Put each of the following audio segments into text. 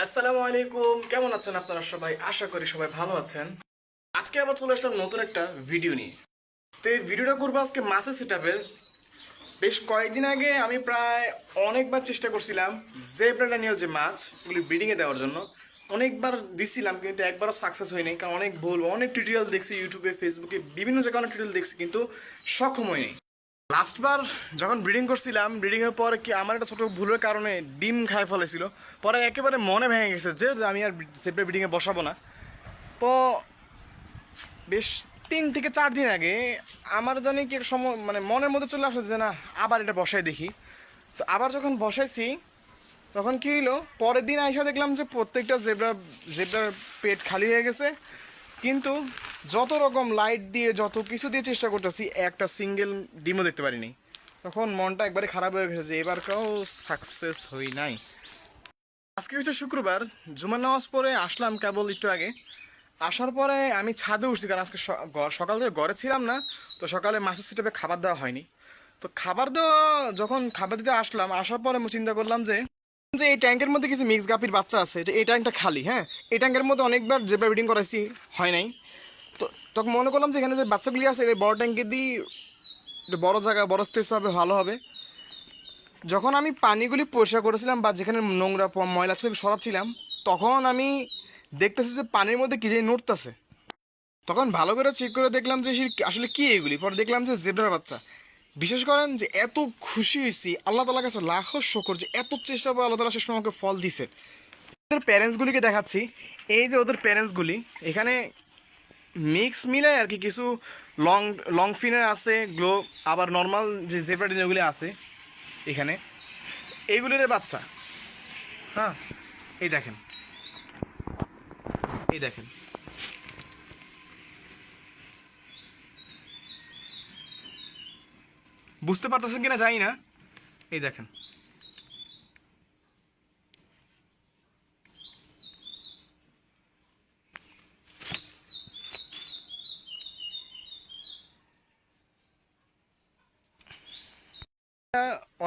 আসসালামু আলাইকুম, কেমন আছেন আপনারা সবাই? আশা করি সবাই ভালো আছেন। আজকে আবার চলে আসলাম নতুন একটা ভিডিও নিয়ে। তো এই ভিডিওটা করবো আজকে মাছের সেটআপের। বেশ কয়েকদিন আগে আমি প্রায় অনেকবার চেষ্টা করছিলাম জেব্রা ড্যানিয়েল যে মাছ ওগুলি ব্রিডিংয়ে দেওয়ার জন্য। অনেকবার দিছিলাম কিন্তু একবারও সাকসেস হয়নি, কারণ অনেক ভুল, অনেক টিউটোরিয়াল দেখছি ইউটিউবে, ফেসবুকে, বিভিন্ন জায়গায় অনেক টিউটোরিয়াল দেখছি কিন্তু সক্ষম হয়নি। লাস্টবার যখন ব্রিডিং করছিলাম, ব্রিডিংয়ের পর কি আমার একটা ছোটো ভুলের কারণে ডিম খায় ফেলেছিল। পরে একেবারে মনে ভেঙে গেছে যে আমি আর সেপারেট ব্রিডিংয়ে বসাবো না। তো বেশ 3 থেকে 4 দিন আগে আমার জানি কি একটা সময় মানে মনের মধ্যে চলে আসলো যে না, আবার এটা বসাই দেখি। তো আবার যখন বসাইছি তখন কি হইলো, পরের দিন আইসা দেখলাম যে প্রত্যেকটা জেব্রার পেট খালি হয়ে গেছে। কিন্তু যত রকম লাইট দিয়ে যত কিছু দিয়ে চেষ্টা করতেছি একটা সিঙ্গেল ডিমও দেখতে পারিনি। তখন মনটা একবারে খারাপ হয়ে গেছে যে এবারটাও সাকসেস হই নাই। আজকে হচ্ছে শুক্রবার, জুমার নামাজ পড়ে আসলাম কেবল একটু আগে। আসার পরে আমি ছাদে উঠছি, কারণ আজকে সকাল থেকে ঘরে ছিলাম না। তো সকালে মাছের সিটাপে খাবার দেওয়া হয়নি। তো খাবার দেওয়া যখন খাবার দিতে আসলাম, আসার পরে আমি চিন্তা করলাম যে যে এই ট্যাঙ্কের মধ্যে কিছু মিক্স গাপির বাচ্চা আছে, যে এই ট্যাঙ্কটা খালি, হ্যাঁ এই ট্যাঙ্কের মধ্যে অনেকবার যেভাবে ব্রিডিং করাইছি হয় নাই। তো তখন মনে করলাম যে এখানে যে বাচ্চাগুলি আছে এই বড় ট্যাঙ্কে দিই, একটু বড় জায়গা বড় স্পেস পাবে, ভালো হবে। যখন আমি পানিগুলি পরিষ্কার করেছিলাম বা যেখানে নোংরা ময়লা ছিল সরাচ্ছিলাম, তখন আমি দেখতেছি যে পানির মধ্যে কি যে নড়তেছে। তখন ভালো করে চেক করে দেখলাম যে আসলে কি এগুলি। পরে দেখলাম যে জেব্রার বাচ্চা। বিশেষ করেন যে এত খুশি হয়েছি, আল্লাহ তালার কাছে লাখো শকর যে এত চেষ্টা করে আল্লাহ তালা শেষ সময় আমাকে ফল দিছে। ওদের প্যারেন্টসগুলিকে দেখাচ্ছি, এই যে ওদের প্যারেন্টসগুলি এখানে মিক্স মিলে আর কি, কিছু লং লং ফিনের আছে, গ্লো, আবার নর্মাল যে জেব্রা ডিনারগুলি আছে এখানে, এইগুলির বাচ্চা। হ্যাঁ, এই দেখেন, এই দেখেন, বুঝতে পারতেছেন কিনা জানি না, এই দেখেন।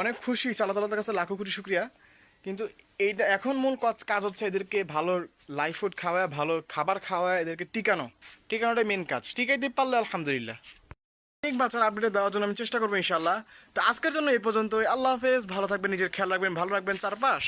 অনেক খুশি হয়েছি, আল্লাহ তালার কাছে লাখো কোটি শুক্রিয়া। কিন্তু এইটা এখন মূল কাজ হচ্ছে এদেরকে ভালো লাইফ ফুড খাওয়া, ভালো খাবার খাওয়া, এদেরকে টিকানোটাই মেন কাজ। টিকাইতে পারলে আলহামদুলিল্লাহ। অনেক বাচ্চার আপডেট দেওয়ার জন্য আমি চেষ্টা করবো ইনশাল্লাহ। তো আজকের জন্য এই পর্যন্তই। আল্লাহ হাফেজ, ভালো থাকবেন, নিজের খেয়াল রাখবেন, ভালো রাখবেন চারপাশ।